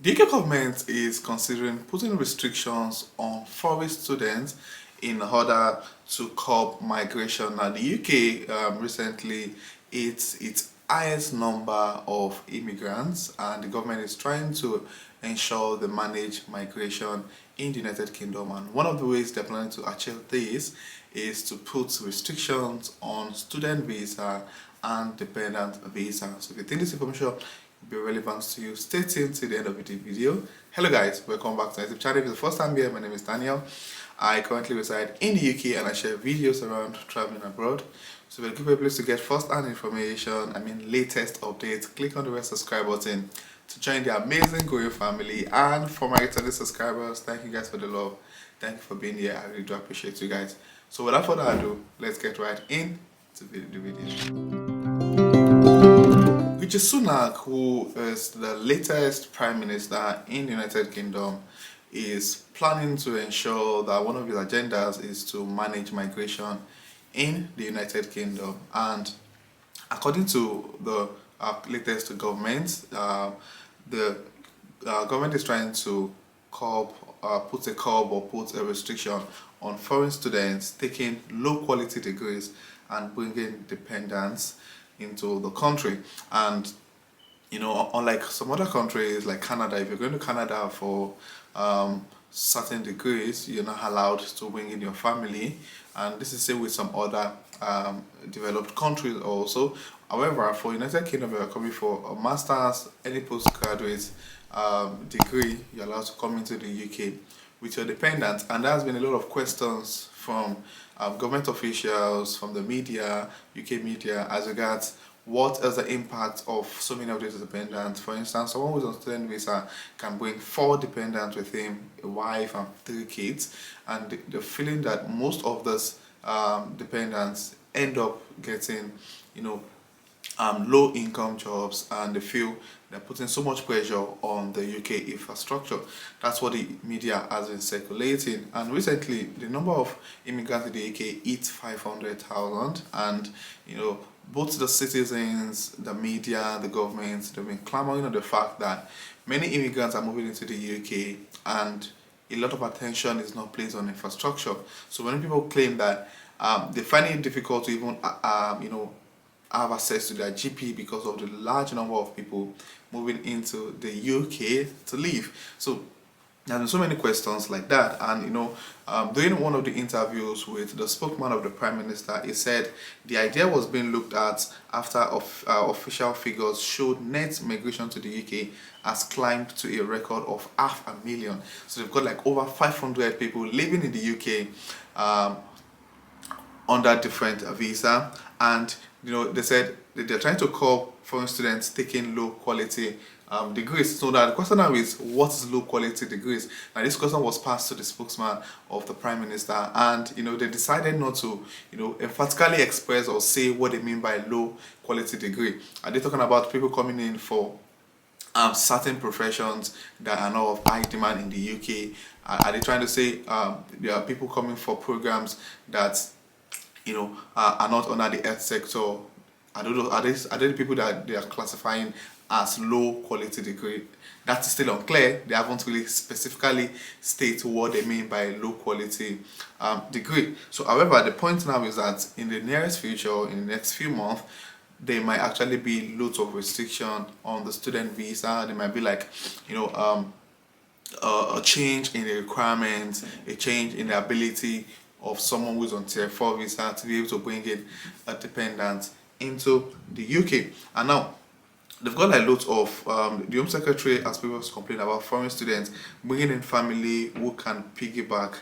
The UK government is considering putting restrictions on foreign students in order to curb migration. Now, the UK recently its highest number of immigrants, and the government is trying to ensure they manage migration in the United Kingdom. And one of the ways they're planning to achieve this is to put restrictions on student visa and dependent visa. So if you think this information will be relevant to you, stay tuned to the end of the video. Hello guys, welcome back to my YouTube channel. If it's the first time here, my name is Daniel. I currently reside in the UK and I share videos around traveling abroad. So if you're looking for a place to get first-hand information, latest updates, click on the red subscribe button to join the amazing growing family. And for my returning subscribers, thank you guys for the love. Thank you for being here. I really do appreciate you guys. So without further ado, let's get right into the video. Rishi Sunak, who is the latest Prime Minister in the United Kingdom, is planning to ensure that one of his agendas is to manage migration in the United Kingdom. And according to the latest government, the government is trying to put a restriction on foreign students taking low quality degrees and bringing dependence into the country. And you know, unlike some other countries like Canada, if you're going to Canada for certain degrees, you're not allowed to bring in your family, and this is same with some other developed countries also. However, for United Kingdom, you're coming for a master's, any postgraduate degree, you're allowed to come into the UK with your dependents. And there has been a lot of questions from government officials, from the media, UK media, as regards what is the impact of so many of these dependents. For instance, someone who's on student visa can bring 4 dependents with him, a wife and 3 kids, and the feeling that most of those dependents end up getting, low income jobs, and they feel they're putting so much pressure on the UK infrastructure. That's what the media has been circulating. And recently, the number of immigrants in the UK hit 500,000, and both the citizens, the media, the government, they've been clamoring on the fact that many immigrants are moving into the UK and a lot of attention is not placed on infrastructure. So when people claim that they find it difficult to even have access to their GP because of the large number of people moving into the UK to live. So there are so many questions like that. And during one of the interviews with the spokesman of the Prime Minister, he said the idea was being looked at after official figures showed net migration to the UK has climbed to a record of 500,000. So they've got like over 500 people living in the UK under different visa. And they said that they're trying to curb foreign students taking low quality degrees. So that the question now is, what is low quality degrees? Now this question was passed to the spokesman of the Prime Minister, and they decided not to emphatically express or say what they mean by low quality degree. Are they talking about people coming in for certain professions that are not of high demand in the UK? Are they trying to say there are people coming for programs that are not under the health sector? I don't know, are they the people that they are classifying as low quality degree? That's still unclear. They haven't really specifically stated what they mean by low quality degree. So however, the point now is that in the nearest future, in the next few months, there might actually be loads of restriction on the student visa. There might be like a change in the requirements, a change in the ability of someone who's on tier 4 visa to be able to bring in a dependent into the UK. And now they've got like loads of the Home Secretary has previously complained about foreign students bringing in family who can piggyback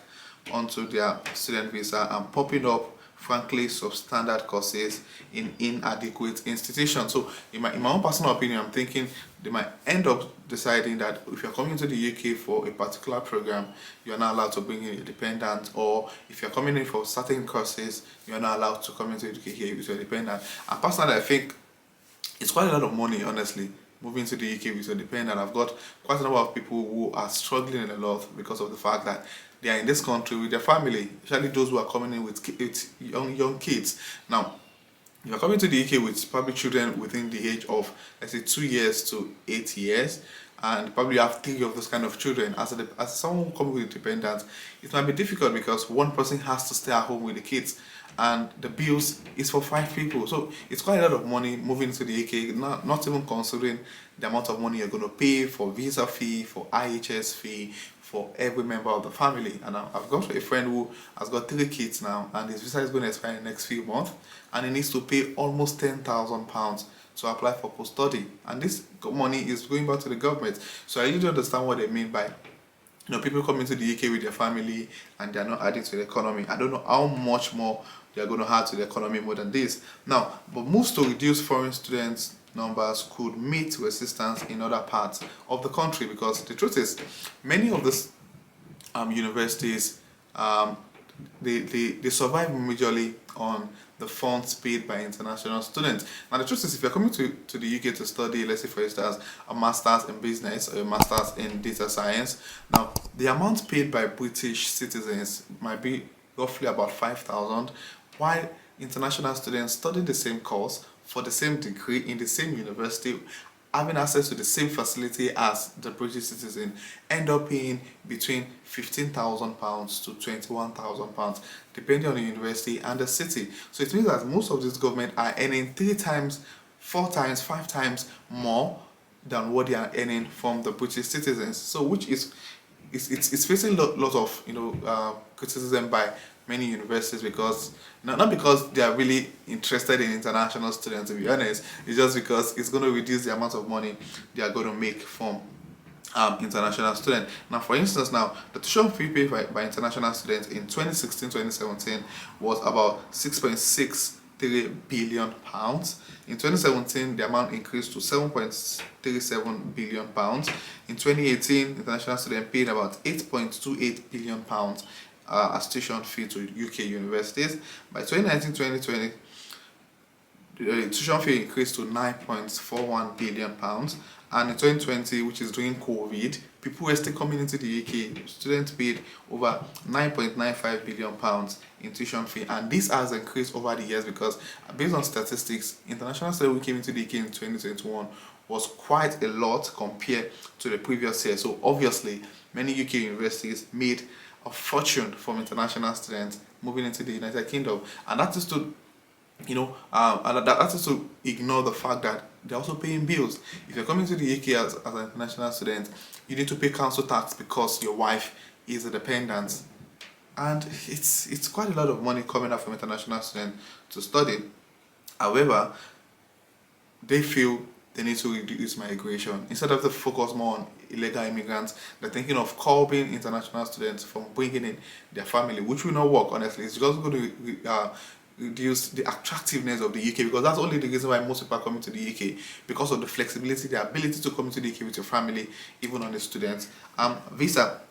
onto their student visa and popping up frankly substandard courses in inadequate institutions. So in my own personal opinion, I'm thinking they might end up deciding that if you're coming to the UK for a particular program, you're not allowed to bring in a dependent, or if you're coming in for certain courses, you're not allowed to come into the UK with your dependent. And personally, I think it's quite a lot of money, honestly, moving to the UK with your dependent. I've got quite a number of people who are struggling a lot because of the fact that they are in this country with their family, especially those who are coming in with young kids. Now, if you're coming to the UK with probably children within the age of, let's say, 2 years to 8 years, and probably you have 3 of those kind of children, as someone coming with dependents, it might be difficult because one person has to stay at home with the kids, and the bills is for 5 people. So it's quite a lot of money moving to the UK, not even considering the amount of money you're going to pay for visa fee, for IHS fee, for every member of the family. And I've got a friend who has got 3 kids now, and his visa is going to expire in the next few months, and he needs to pay almost £10,000 to apply for post-study, and this money is going back to the government. So I really don't understand what they mean by people coming to the UK with their family and they're not adding to the economy. I don't know how much more they're going to add to the economy more than this. Now, but moves to reduce foreign students numbers could meet resistance in other parts of the country, because the truth is many of these universities, they survive majorly on the funds paid by international students. Now the truth is, if you're coming to the UK to study, let's say for instance a master's in business or a master's in data science, now the amount paid by British citizens might be roughly about 5,000, while international students study the same course for the same degree in the same university, having access to the same facility as the British citizen, end up paying between £15,000 to £21,000, depending on the university and the city. So it means that most of this government are earning 3 times, 4 times, 5 times more than what they are earning from the British citizens. So which is it's facing a lot of criticism by many universities, because not because they are really interested in international students, to be honest. It's just because it's going to reduce the amount of money they are going to make from international students. Now, for instance, now the tuition fee paid by international students in 2016-2017 was about £6.63 billion. In 2017, the amount increased to £7.37 billion. In 2018, international students paid about £8.28 billion as tuition fee to UK universities. By 2019-2020, the tuition fee increased to £9.41 billion. And in 2020, which is during COVID, people were still coming into the UK. Students paid over £9.95 billion in tuition fee, and this has increased over the years because, based on statistics, international students who came into the UK in 2021 was quite a lot compared to the previous year. So obviously, many UK universities made a fortune from international students moving into the United Kingdom, and that is to that is to ignore the fact that they're also paying bills. If you're coming to the UK as an international student, you need to pay council tax because your wife is a dependent, and it's quite a lot of money coming out from international students to study. However, they feel they need to reduce migration. Instead of to focus more on illegal immigrants, they're thinking of curbing international students from bringing in their family, which will not work, honestly. It's just going to reduce the attractiveness of the UK, because that's only the reason why most people are coming to the UK, because of the flexibility, the ability to come to the UK with your family, even on a student visa.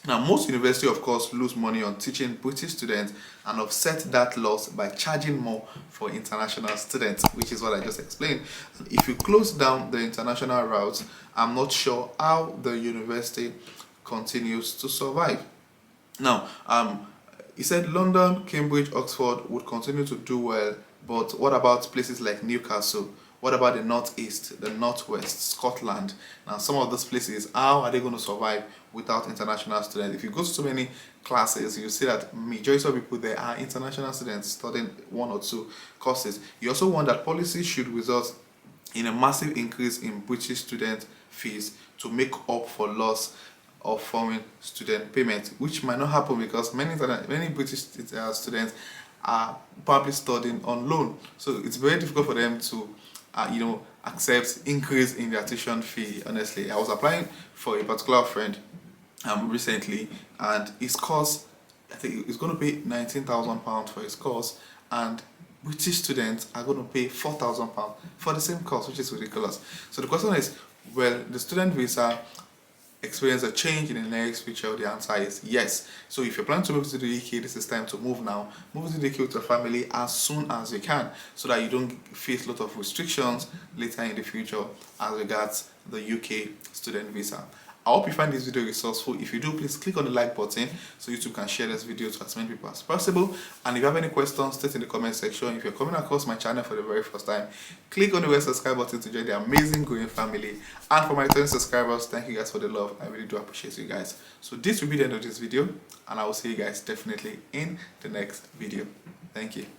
Now, most universities, of course, lose money on teaching British students and offset that loss by charging more for international students, which is what I just explained. If you close down the international routes, I'm not sure how the university continues to survive. Now, he said London, Cambridge, Oxford would continue to do well, but what about places like Newcastle? What about the Northeast, the Northwest, Scotland? Now, some of those places, how are they going to survive without international students? If you go to so many classes, you see that majority of people there are international students studying 1 or 2 courses. You also want that policy should result in a massive increase in British student fees to make up for loss of foreign student payment, which might not happen because many British students are probably studying on loan. So it's very difficult for them to accept increase in their tuition fee. Honestly, I was applying for a particular friend recently, and his course, I think he's going to pay £19,000 for his course, and British students are going to pay £4,000 for the same course, which is ridiculous. So the question is, will the student visa experience a change in the next future? The answer is yes. So if you're planning to move to the UK, this is time to move now. Move to the UK with your family as soon as you can, so that you don't face a lot of restrictions later in the future as regards the UK student visa. I hope you find this video resourceful. If you do, please click on the like button so YouTube can share this video to as many people as possible. And if you have any questions, state in the comment section. If you're coming across my channel for the very first time, click on the red subscribe button to join the amazing growing family. And for my returning subscribers, thank you guys for the love. I really do appreciate you guys. So this will be the end of this video, and I will see you guys definitely in the next video. Thank you.